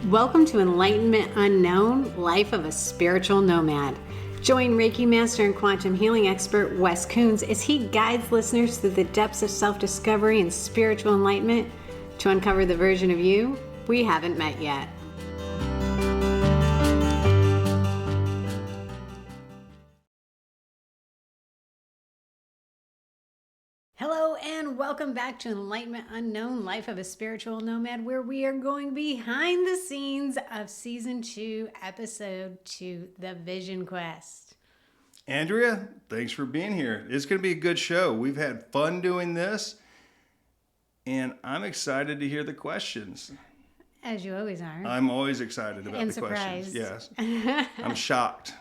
Welcome to Enlightenment Unknown, Life of a Spiritual Nomad. Join Reiki Master and Quantum Healing expert Wes Coons as he guides listeners through the depths of self-discovery and spiritual enlightenment to uncover the version of you we haven't met yet. Hello and welcome back to Enlightenment Unknown, Life of a Spiritual Nomad, where we are going behind the scenes of Season 2, Episode 2, The Vision Quest. Andrea, thanks for being here. It's going to be a good show. We've had fun doing this, and I'm excited to hear the questions. As you always are. I'm always excited about and the surprised. questions. Yes. I'm shocked.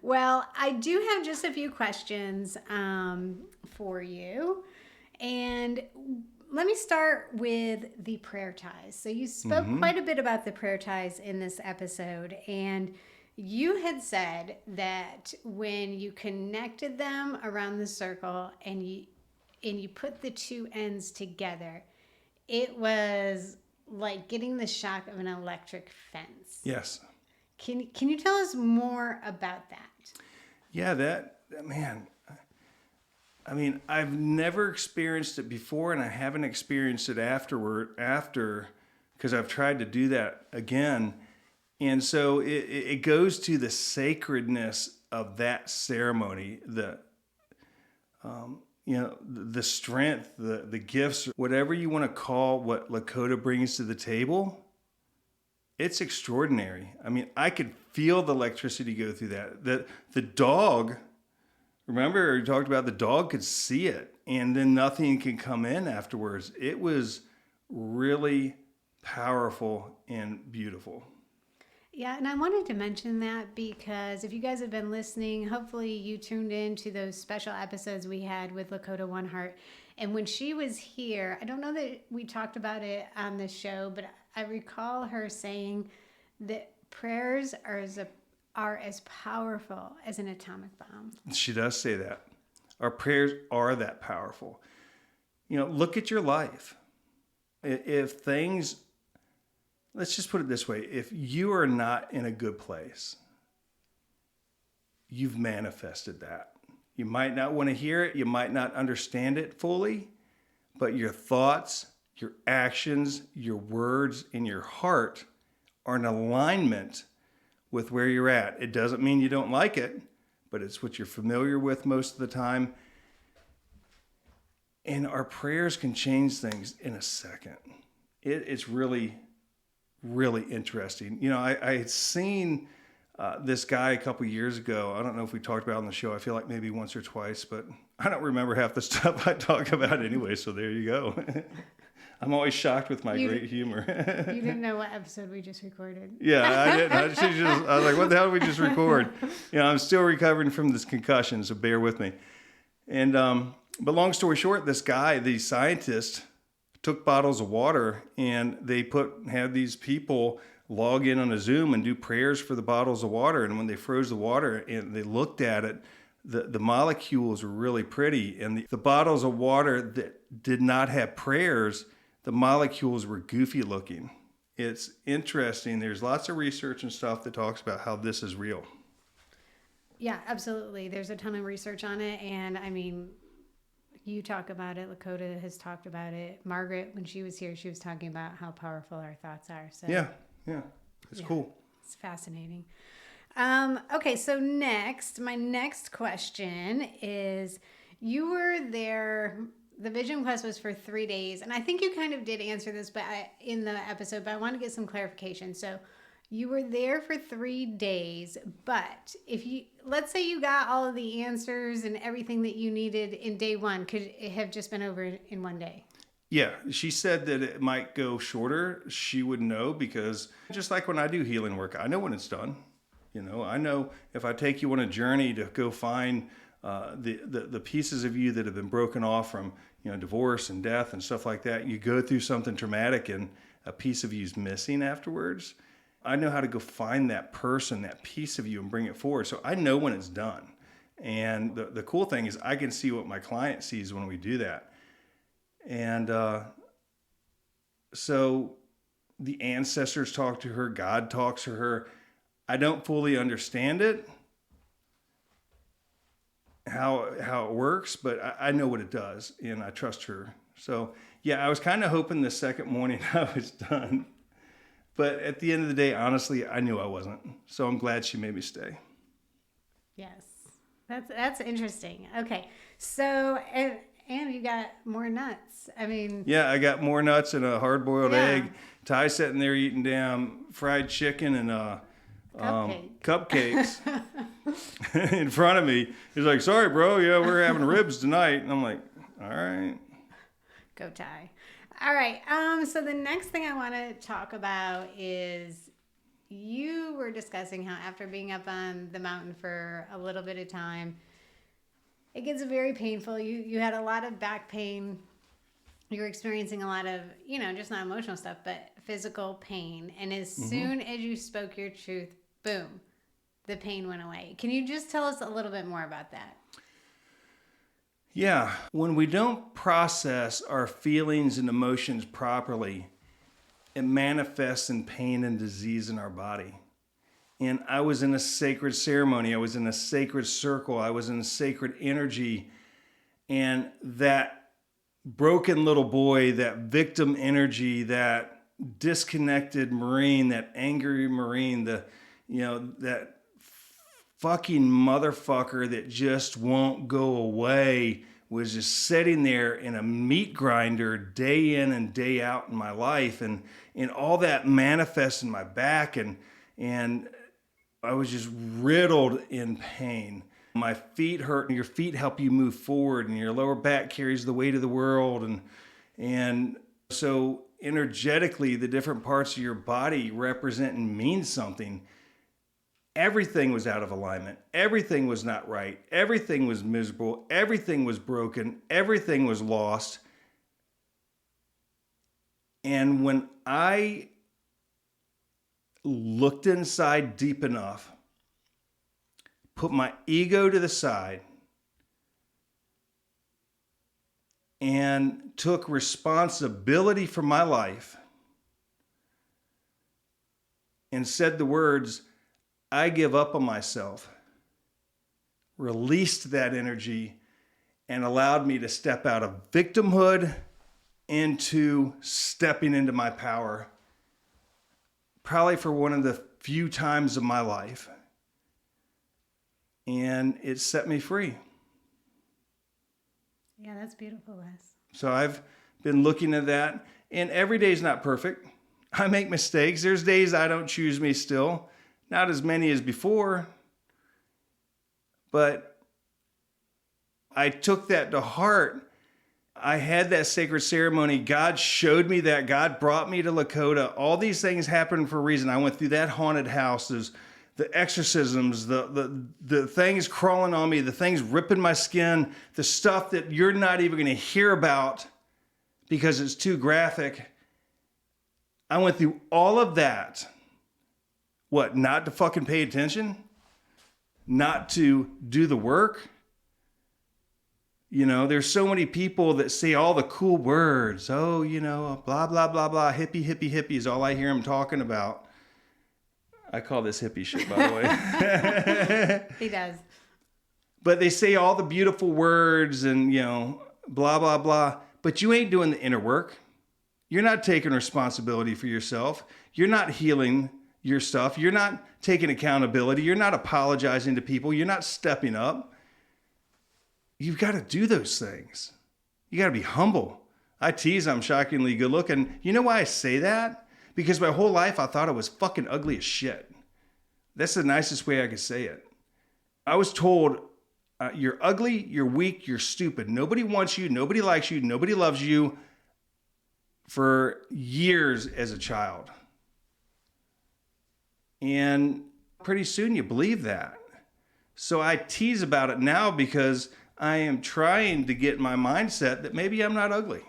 Well, I do have just a few questions for you. And let me start with the prayer ties. So you spoke quite a bit about the prayer ties in this episode, and you had said that when you connected them around the circle and you put the two ends together, it was like getting the shock of an electric fence. Yes. Can you tell us more about that? Yeah, man. I mean, I've never experienced it before, and I haven't experienced it after, because I've tried to do that again. And so it goes to the sacredness of that ceremony, the strength, the gifts, whatever you want to call what Lakota brings to the table. It's extraordinary. I mean, I could feel the electricity go through that. The dog, remember you talked about the dog could see it, and then nothing can come in afterwards. It was really powerful and beautiful. Yeah, and I wanted to mention that because if you guys have been listening, hopefully you tuned in to those special episodes we had with Lakota One Heart. And when she was here, I don't know that we talked about it on the show, but I recall her saying that prayers are as powerful as an atomic bomb. She does say that. Our prayers are that powerful. Look at your life. If things, let's just put it this way. If you are not in a good place, you've manifested that. You might not want to hear it. You might not understand it fully, but your thoughts, your actions, your words, and your heart are in alignment with where you're at. It doesn't mean you don't like it, but it's what you're familiar with most of the time. And our prayers can change things in a second. It's really, really interesting. I had seen this guy a couple years ago. I don't know if we talked about it on the show. I feel like maybe once or twice, but I don't remember half the stuff I talk about anyway, so there you go. I'm always shocked with my great humor. You didn't know what episode we just recorded. Yeah, I didn't. I was like, what the hell did we just record? I'm still recovering from this concussion, so bear with me. And but long story short, this guy, the scientist, took bottles of water and they had these people log in on a Zoom and do prayers for the bottles of water. And when they froze the water and they looked at it, the molecules were really pretty. And the bottles of water that did not have prayers, the molecules were goofy looking. It's interesting. There's lots of research and stuff that talks about how this is real. Yeah, absolutely. There's a ton of research on it. And I mean, you talk about it. Lakota has talked about it. Margaret, when she was here, she was talking about how powerful our thoughts are. So yeah. It's cool. It's fascinating. Okay, so my next question is, you were there. The Vision Quest was for 3 days, and I think you kind of did answer this in the episode, but I want to get some clarification. So you were there for 3 days, but let's say you got all of the answers and everything that you needed in day one, could it have just been over in one day? Yeah, she said that it might go shorter. She would know, because just like when I do healing work, I know when it's done. I know if I take you on a journey to go find the pieces of you that have been broken off from divorce and death and stuff like that. You go through something traumatic and a piece of you is missing afterwards. I know how to go find that person, that piece of you, and bring it forward. So I know when it's done. And the cool thing is I can see what my client sees when we do that. And so the ancestors talk to her, God talks to her. I don't fully understand it, how it works, but I know what it does, and I trust her. So yeah, I was kind of hoping the second morning I was done. But at the end of the day, honestly, I knew I wasn't. So I'm glad she made me stay. Yes. That's interesting. Okay. So, and you got more nuts. I mean, yeah, I got more nuts and a hard-boiled Yeah. egg. Ty sitting there eating damn fried chicken and cupcakes in front of me. He's like, "Sorry, bro. Yeah, we're having ribs tonight." And I'm like, "All right." Go Ty. All right. So the next thing I want to talk about is you were discussing how after being up on the mountain for a little bit of time, it gets very painful. You had a lot of back pain. You were experiencing a lot of, just not emotional stuff, but physical pain. And as soon as you spoke your truth, boom, the pain went away. Can you just tell us a little bit more about that? Yeah, when we don't process our feelings and emotions properly, it manifests in pain and disease in our body. And I was in a sacred ceremony. I was in a sacred circle. I was in a sacred energy. And that broken little boy, that victim energy, that disconnected Marine, that angry Marine, that fucking motherfucker that just won't go away was just sitting there in a meat grinder day in and day out in my life. And all that manifests in my back. And I was just riddled in pain. My feet hurt, and your feet help you move forward, and your lower back carries the weight of the world. And so energetically, the different parts of your body represent and mean something. Everything was out of alignment. Everything was not right. Everything was miserable. Everything was broken. Everything was lost. And when I looked inside deep enough, put my ego to the side, and took responsibility for my life, and said the words, "I give up on myself," released that energy, and allowed me to step out of victimhood into stepping into my power, probably for one of the few times of my life. And it set me free. Yeah, that's beautiful, Wes. So I've been looking at that, and every day is not perfect. I make mistakes. There's days I don't choose me still. Not as many as before. But I took that to heart. I had that sacred ceremony. God showed me that. God brought me to Lakota. All these things happened for a reason. I went through that haunted house. There's the exorcisms, the things crawling on me, the things ripping my skin, the stuff that you're not even going to hear about because it's too graphic. I went through all of that. What, not to fucking pay attention? Not to do the work? There's so many people that say all the cool words. Oh, blah, blah, blah, blah. Hippie, hippie, hippie is all I hear them talking about. I call this hippie shit, by the way. He does. But they say all the beautiful words and, blah, blah, blah. But you ain't doing the inner work. You're not taking responsibility for yourself. You're not healing your stuff. You're not taking accountability. You're not apologizing to people. You're not stepping up. You've got to do those things. You got to be humble. I tease I'm shockingly good looking. You know why I say that? Because my whole life I thought I was fucking ugly as shit. That's the nicest way I could say it. I was told, you're ugly, you're weak, you're stupid. Nobody wants you, nobody likes you, nobody loves you, for years as a child. And pretty soon you believe that. So I tease about it now because I am trying to get my mindset that maybe I'm not ugly.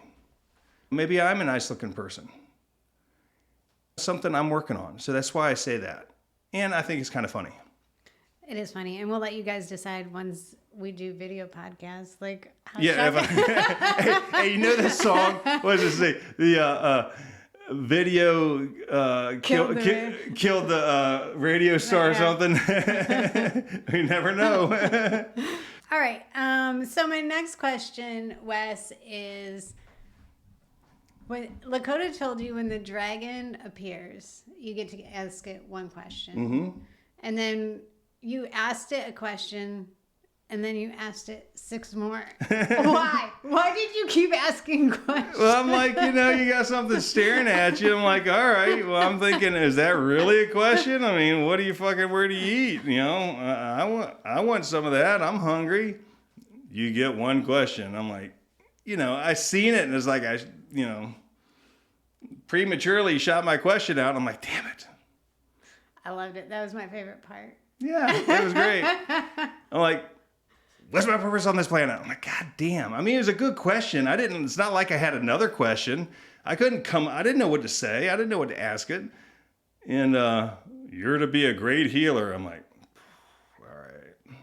Maybe I'm a nice looking person. Something I'm working on. So that's why I say that. And I think it's kind of funny. It is funny. And we'll let you guys decide once we do video podcasts. How yeah. Hey, you know this song? What does it say? video killed the radio star or something. We never know. All right. So my next question, Wes, is when Lakota told you when the dragon appears, you get to ask it one question. Mm-hmm. And then you asked it a question, and then you asked it 6 more. Why? Why did you keep asking questions? Well, I'm like, you got something staring at you. I'm like, all right. Well, I'm thinking, is that really a question? I mean, where do you eat? I want some of that. I'm hungry. You get one question. I'm like, I seen it, and it's like prematurely shot my question out. I'm like, damn it. I loved it. That was my favorite part. Yeah, that was great. I'm like, what's my purpose on this planet? I'm like, God damn. I mean, it was a good question. It's not like I had another question. I didn't know what to say. I didn't know what to ask it. And you're to be a great healer. I'm like, all right.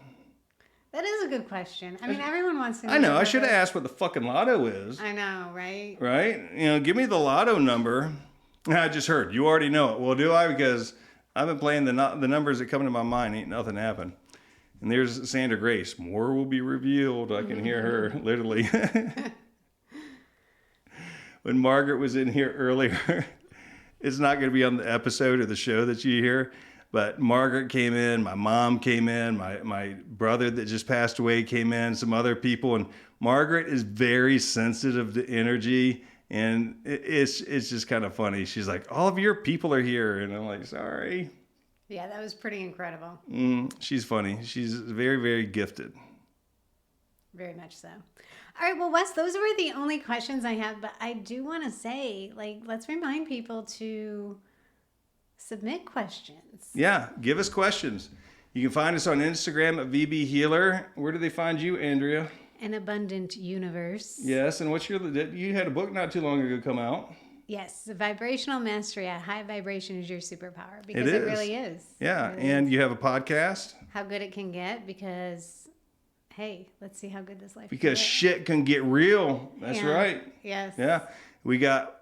That is a good question. I mean, everyone wants to know. I know. I should have asked what the fucking lotto is. I know, right? Right? Give me the lotto number. I just heard. You already know it. Well, do I? Because I've been playing the numbers that come into my mind. Ain't nothing happened. And there's Sandra Grace. More will be revealed. I can hear her literally. When Margaret was in here earlier, it's not going to be on the episode or the show that you hear, but Margaret came in, my mom came in, my brother that just passed away came in, some other people. And Margaret is very sensitive to energy. And it's just kind of funny. She's like, all of your people are here. And I'm like, sorry. Yeah, that was pretty incredible. She's funny. She's very, very gifted. Very much so. All right, well, Wes, those were the only questions I have. But I do want to say, let's remind people to submit questions. Yeah, give us questions. You can find us on Instagram at VB Healer. Where do they find you, Andrea? An Abundant Universe. Yes, and you had a book not too long ago come out. Yes, the vibrational mastery at high vibration is your superpower, because it really is. Yeah, really and you have a podcast. How good it can get, because, hey, let's see how good this life because can get. Shit can get real. That's right. Yes. Yeah, we got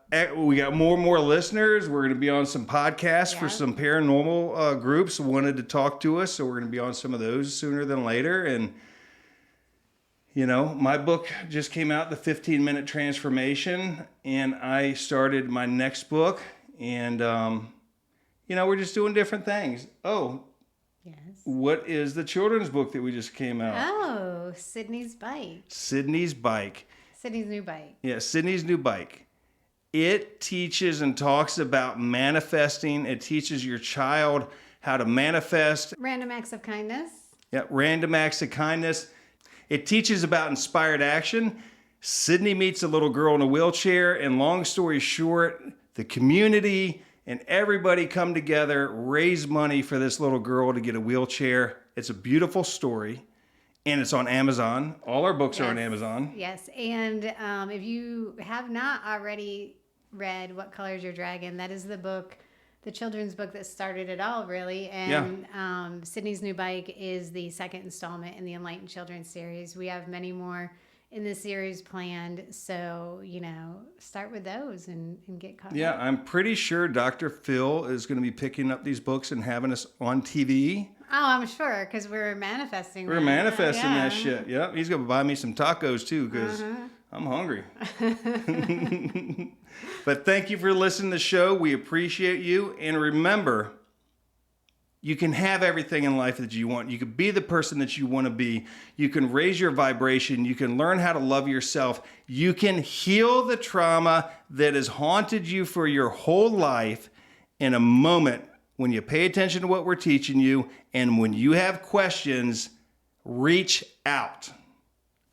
more and more listeners. We're going to be on some podcasts for some paranormal groups who wanted to talk to us, so we're going to be on some of those sooner than later. And my book just came out, The 15-Minute Transformation, and I started my next book, and, we're just doing different things. Oh, yes. What is the children's book that we just came out? Oh, Sydney's Bike. Sydney's Bike. Sydney's New Bike. Yeah, Sydney's New Bike. It teaches and talks about manifesting. It teaches your child how to manifest. Random acts of kindness. Yeah, random acts of kindness. It teaches about inspired action. Sydney meets a little girl in a wheelchair, and long story short, the community and everybody come together, raise money for this little girl to get a wheelchair. It's a beautiful story, and it's on Amazon. All our books are on Amazon. Yes, and if you have not already read What Color is Your Dragon, that is the book, the children's book that started it all, really. And Sydney's New Bike is the second installment in the Enlightened Children series. We have many more in the series planned. So, start with those and get caught up. Yeah, I'm pretty sure Dr. Phil is going to be picking up these books and having us on TV. Oh, I'm sure, because we're manifesting We're manifesting that shit. Yep, he's going to buy me some tacos, too, because I'm hungry. But thank you for listening to the show. We appreciate you. And remember, you can have everything in life that you want. You can be the person that you want to be. You can raise your vibration. You can learn how to love yourself. You can heal the trauma that has haunted you for your whole life in a moment when you pay attention to what we're teaching you. And when you have questions, reach out.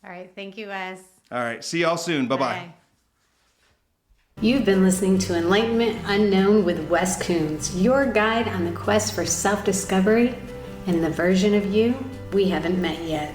All right. Thank you, Wes. All right. See y'all soon. Bye-bye. Bye. You've been listening to Enlightenment Unknown with Wes Coons, your guide on the quest for self-discovery and the version of you we haven't met yet.